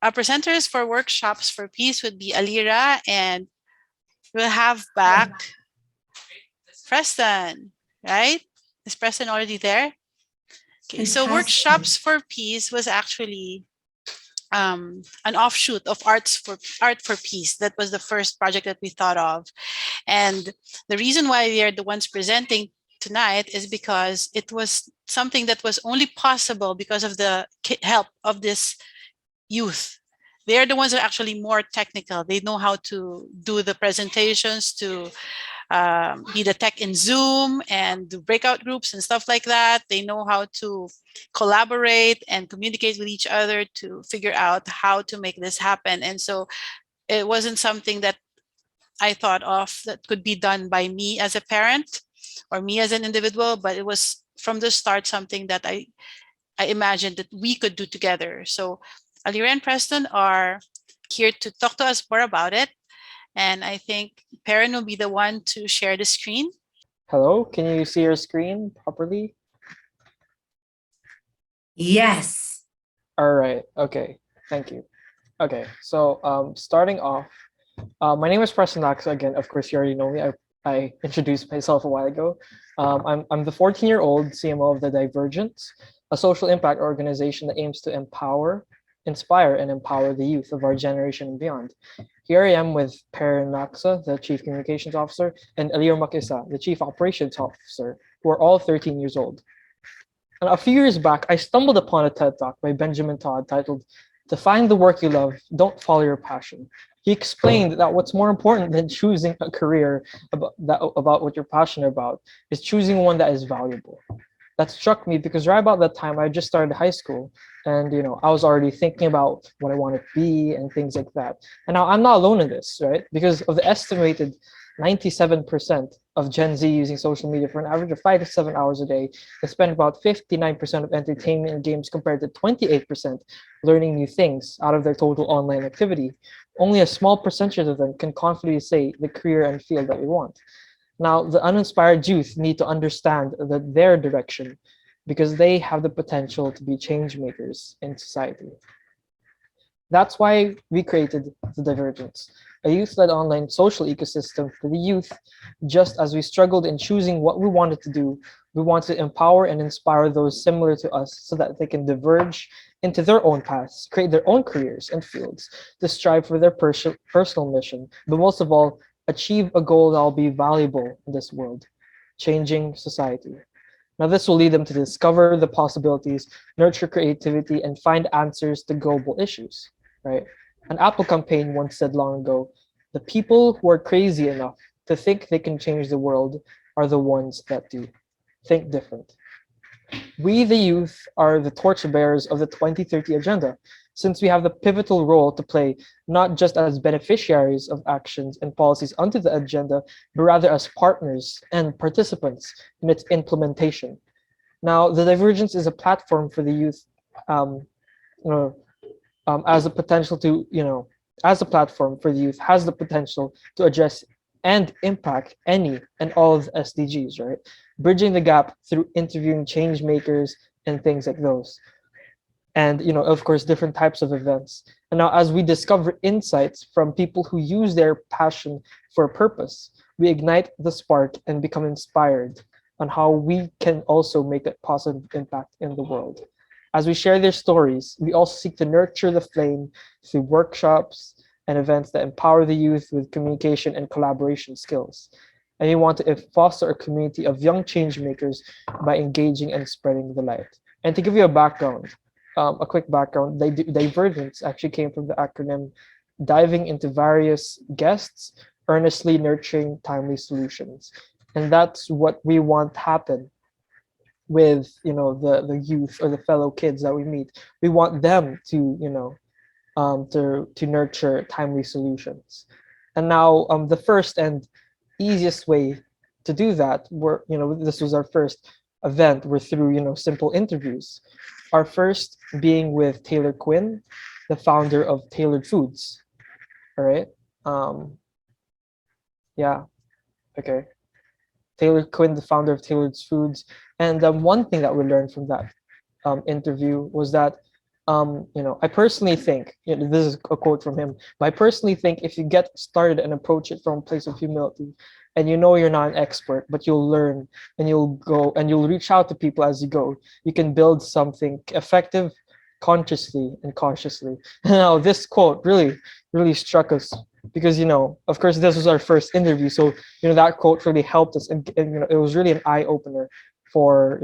Our presenters for workshops for peace would be Alira, and we'll have back Preston, right? Is Preston already there? Okay, so workshops for peace was actually an offshoot of art for peace. That was the first project that we thought of, and the reason why we are the ones presenting tonight is because it was something that was only possible because of the help of this youth. They're the ones that are actually more technical. They know how to do the presentations, to be the tech in Zoom and do breakout groups and stuff like that. They know how to collaborate and communicate with each other to figure out how to make this happen. And so it wasn't something that I thought of that could be done by me as a parent or me as an individual, but it was from the start something that I imagined that we could do together. So Alira and Preston are here to talk to us more about it. And I think Perrin will be the one to share the screen. Hello, can you see your screen properly? Yes. All right, okay, thank you. Okay, so starting off, my name is Preston Knox. Again, of course, you already know me. I introduced myself a while ago. I'm the 14-year-old CMO of the Divrgents, a social impact organization that aims to inspire, and empower the youth of our generation and beyond. Here I am with Per Naksa, the Chief Communications Officer, and Alir Makisa, the Chief Operations Officer, who are all 13 years old. And a few years back, I stumbled upon a TED Talk by Benjamin Todd titled, "To find the work you love, don't follow your passion." He explained that what's more important than choosing a career about what you're passionate about is choosing one that is valuable. That struck me because right about that time I just started high school, and I was already thinking about what I want to be and things like that. And now I'm not alone in this, right? Because of the estimated 97% of Gen Z using social media for an average of 5 to 7 hours a day, they spend about 59% of entertainment and games compared to 28% learning new things out of their total online activity. Only a small percentage of them can confidently say the career and field that we want. Now, the uninspired youth need to understand that their direction, because they have the potential to be change makers in society. That's why we created the Divrgents, a youth-led online social ecosystem for the youth. Just as we struggled in choosing what we wanted to do, we want to empower and inspire those similar to us so that they can diverge into their own paths, create their own careers and fields, to strive for their personal mission, but most of all, achieve a goal that will be valuable in this world, changing society. Now, this will lead them to discover the possibilities, nurture creativity, and find answers to global issues, right? An Apple campaign once said long ago, "The people who are crazy enough to think they can change the world are the ones that do." Think different. We, the youth, are the torchbearers of the 2030 agenda, since we have the pivotal role to play, not just as beneficiaries of actions and policies under the agenda, but rather as partners and participants in its implementation. Now, the Divergence is a platform for the youth, um, you know, as a potential to, as a platform for the youth, has the potential to address and impact any and all of the SDGs, right? Bridging the gap through interviewing change makers and things like those. And, of course, different types of events. And now, as we discover insights from people who use their passion for a purpose, we ignite the spark and become inspired on how we can also make a positive impact in the world. As we share their stories, we also seek to nurture the flame through workshops and events that empower the youth with communication and collaboration skills. And we want to foster a community of young change makers by engaging and spreading the light. And to give you a quick background, Divergence actually came from the acronym diving into various guests, earnestly nurturing timely solutions. And that's what we want to happen with the youth or the fellow kids that we meet. We want them to to nurture timely solutions. And now the first and easiest way to do that, this was our first event, were through simple interviews. Our first being with Taylor Quinn, the founder of Tailored Foods. All right. Yeah. Okay. Taylor Quinn, the founder of Tailored Foods. And one thing that we learned from that interview was that I personally think, this is a quote from him, but I personally think if you get started and approach it from a place of humility, and you know you're not an expert, but you'll learn and you'll go and you'll reach out to people as you go, you can build something effective consciously and cautiously. Now, this quote really, really struck us because, of course, this was our first interview. So, that quote really helped us. And it was really an eye opener for,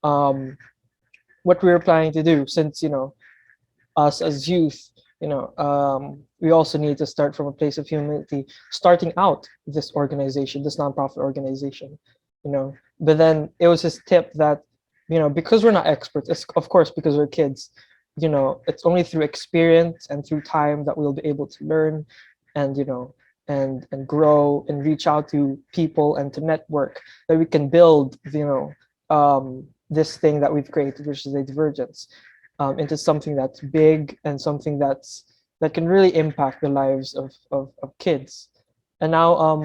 um, what we were planning to do since, us as youth, we also need to start from a place of humility, starting out this organization, this nonprofit organization, But then it was his tip that, because we're not experts, it's, of course, because we're kids, it's only through experience and through time that we'll be able to learn and, and grow and reach out to people and to network that we can build, this thing that we've created, which is a Divergence, into something that's big and something that can really impact the lives of kids. And now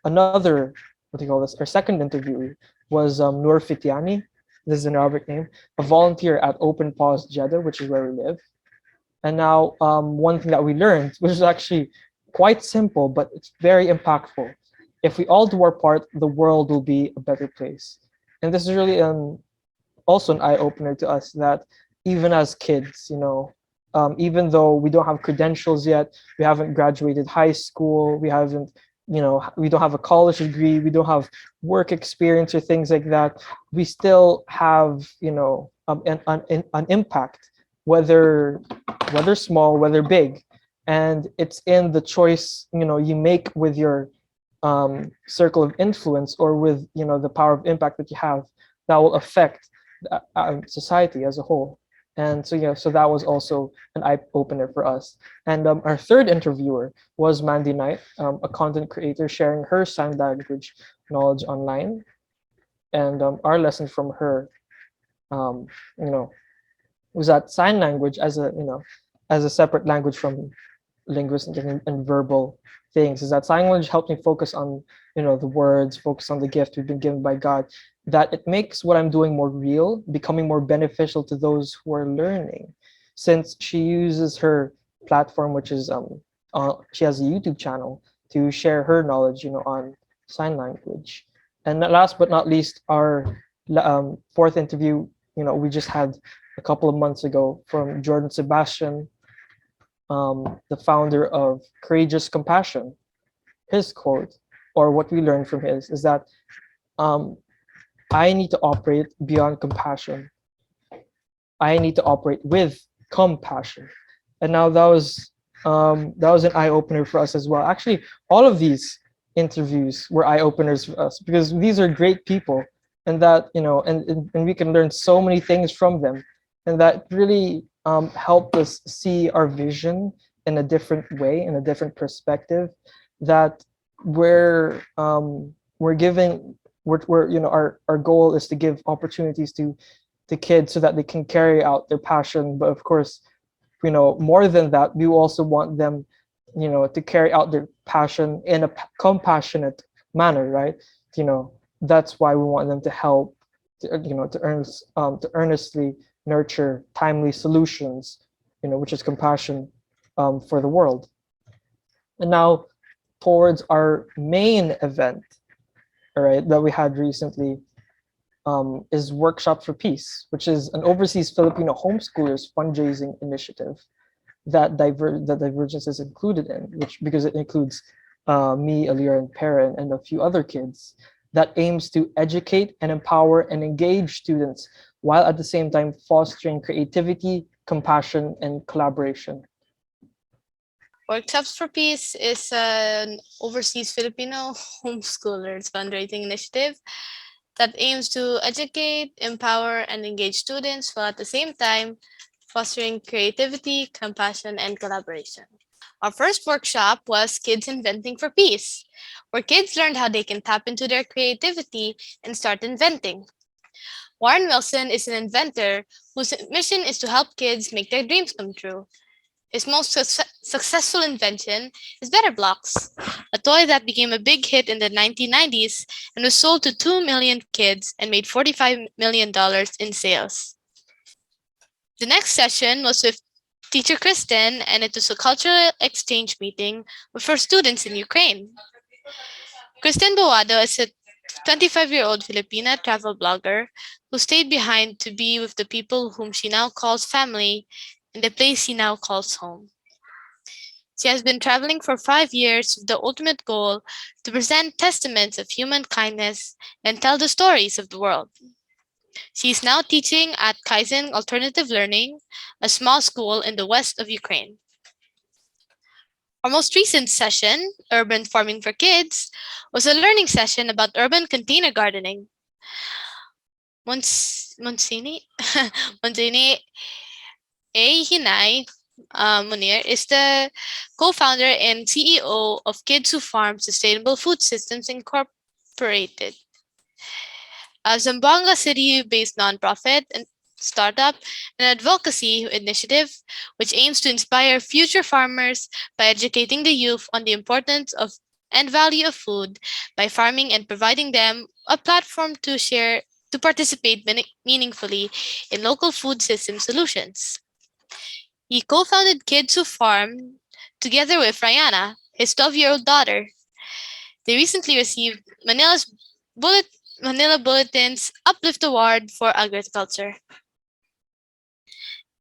another, what do you call this? Our second interview was Noor Fitiani. This is an Arabic name, a volunteer at Open Paws Jeddah, which is where we live. And now one thing that we learned, which is actually quite simple, but it's very impactful. If we all do our part, the world will be a better place. And this is really also an eye opener to us that even as kids, even though we don't have credentials yet, we haven't graduated high school, we don't have a college degree, we don't have work experience or things like that, we still have, an impact, whether small, whether big, and it's in the choice, you make with your circle of influence or with, the power of impact that you have that will affect society as a whole. And so, so that was also an eye opener for us. And our third interviewer was Mandy Knight, a content creator sharing her sign language knowledge online. And our lesson from her, um, you know, was that sign language as a separate language from linguistic and verbal things, is that sign language helped me focus on, the words, focus on the gift we've been given by God, that it makes what I'm doing more real, becoming more beneficial to those who are learning. Since she uses her platform, which is she has a YouTube channel to share her knowledge, on sign language. And last but not least, our fourth interview, we just had a couple of months ago from Jordan Sebastian, the founder of Courageous Compassion. His quote, or what we learned from his, is that um, I need to operate beyond compassion. I need to operate with compassion. And now that was an eye opener for us as well. Actually, all of these interviews were eye openers for us because these are great people, and that and we can learn so many things from them, and that really helped us see our vision in a different way, in a different perspective. That we're giving we're our goal is to give opportunities to kids so that they can carry out their passion, but of course, more than that, we also want them, to carry out their passion in a compassionate manner, right? That's why we want them to help, to earnestly nurture timely solutions, which is compassion for the world. And now towards our main event, all right, that we had recently, is Workshop for Peace, which is an overseas Filipino homeschoolers fundraising initiative that Divrgents is included in, which because it includes me, Alira, and Perrin, and a few other kids, that aims to educate and empower and engage students while at the same time fostering creativity, compassion, and collaboration. Workshops for Peace is an overseas Filipino homeschoolers fundraising initiative that aims to educate, empower, and engage students while at the same time fostering creativity, compassion, and collaboration. Our first workshop was Kids Inventing for Peace, where kids learned how they can tap into their creativity and start inventing. Warren Wilson is an inventor whose mission is to help kids make their dreams come true. His most successful invention is Better Blocks, a toy that became a big hit in the 1990s and was sold to 2 million kids and made $45 million in sales. The next session was with teacher Kristen, and it was a cultural exchange meeting for students in Ukraine. Kristen Boado is a 25-year-old Filipina travel blogger who stayed behind to be with the people whom she now calls family in the place she now calls home. She has been traveling for 5 years with the ultimate goal to present testaments of human kindness and tell the stories of the world. She is now teaching at Kaizen Alternative Learning, a small school in the west of Ukraine. Our most recent session, Urban Farming for Kids, was a learning session about urban container gardening. Monsini Monsini A. Hinay Munir is the co-founder and CEO of Kids Who Farm Sustainable Food Systems Incorporated, a Zamboanga City-based nonprofit and startup and advocacy initiative which aims to inspire future farmers by educating the youth on the importance of and value of food by farming and providing them a platform to participate meaningfully in local food system solutions. He co-founded Kids Who Farm together with Rihanna, his 12-year-old daughter. They recently received Bullet, Manila Bulletin's Uplift Award for Agriculture.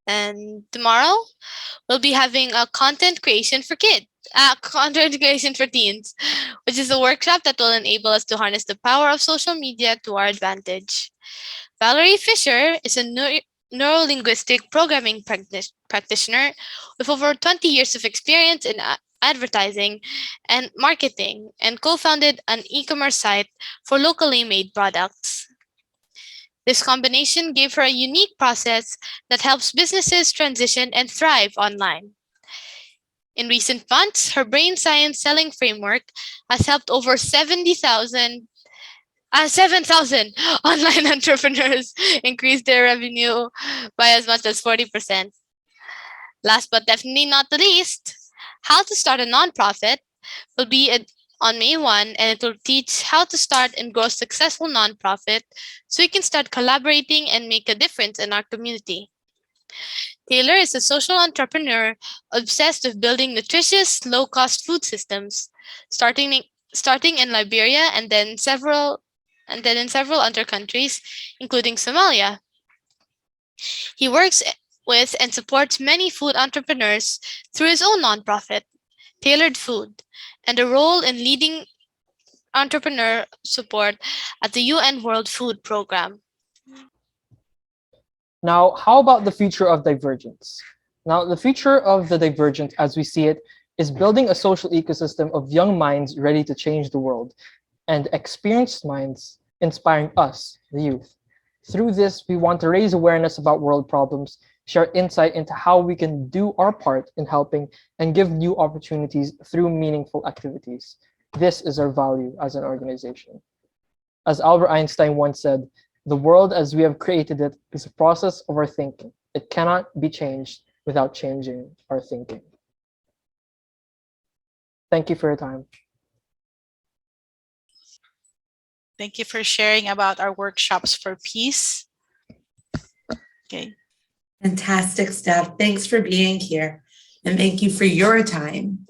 And tomorrow, we'll be having a content creation for teens, which is a workshop that will enable us to harness the power of social media to our advantage. Valerie Fisher is a neurolinguistic programming practitioner with over 20 years of experience in advertising and marketing and co-founded an e-commerce site for locally made products. This combination gave her a unique process that helps businesses transition and thrive online. In recent months, her brain science selling framework has helped over 7,000 online entrepreneurs increase their revenue by as much as 40%. Last but definitely not the least, How to Start a Nonprofit will be on May 1, and it will teach how to start and grow a successful nonprofit so we can start collaborating and make a difference in our community. Taylor is a social entrepreneur obsessed with building nutritious, low-cost food systems, starting in Liberia and then in several other countries, including Somalia. He works with and supports many food entrepreneurs through his own nonprofit, Tailored Food, and a role in leading entrepreneur support at the UN World Food Program. Now, how about the future of Divergence? Now, the future of the Divergent, as we see it, is building a social ecosystem of young minds ready to change the world, and experienced minds inspiring us, the youth. Through this, we want to raise awareness about world problems, share insight into how we can do our part in helping, and give new opportunities through meaningful activities. This is our value as an organization. As Albert Einstein once said, the world as we have created it is a process of our thinking. It cannot be changed without changing our thinking. Thank you for your time. Thank you for sharing about our workshops for peace. Okay. Fantastic stuff. Thanks for being here. And thank you for your time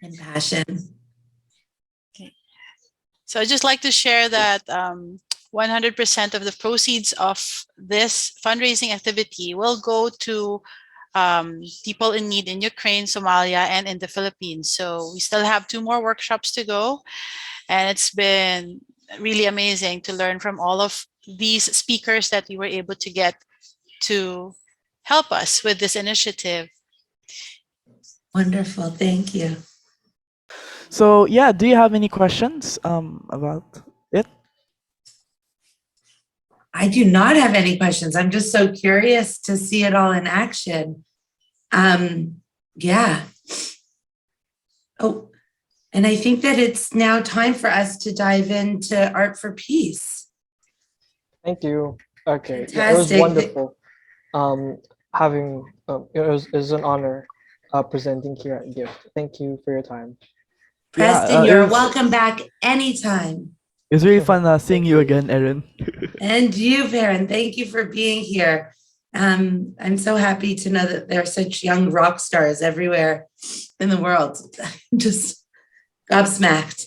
and passion. Okay. So I'd just like to share that 100% of the proceeds of this fundraising activity will go to people in need in Ukraine, Somalia, and in the Philippines. So we still have 2 more workshops to go. And it's been really amazing to learn from all of these speakers that we were able to get to help us with this initiative. Wonderful. Thank you. So yeah, do you have any questions about it? I do not have any questions. I'm just so curious to see it all in action. Yeah. Oh, and I think that it's now time for us to dive into Art for Peace. Thank you. Okay, yeah, it was Fantastic. wonderful. It was an honor presenting here at Gift. Thank you for your time. Preston, it you're was- welcome back anytime. It's really fun seeing you again, Erin. And you, Perrin, thank you for being here. I'm so happy to know that there are such young rock stars everywhere in the world. I'm just gobsmacked.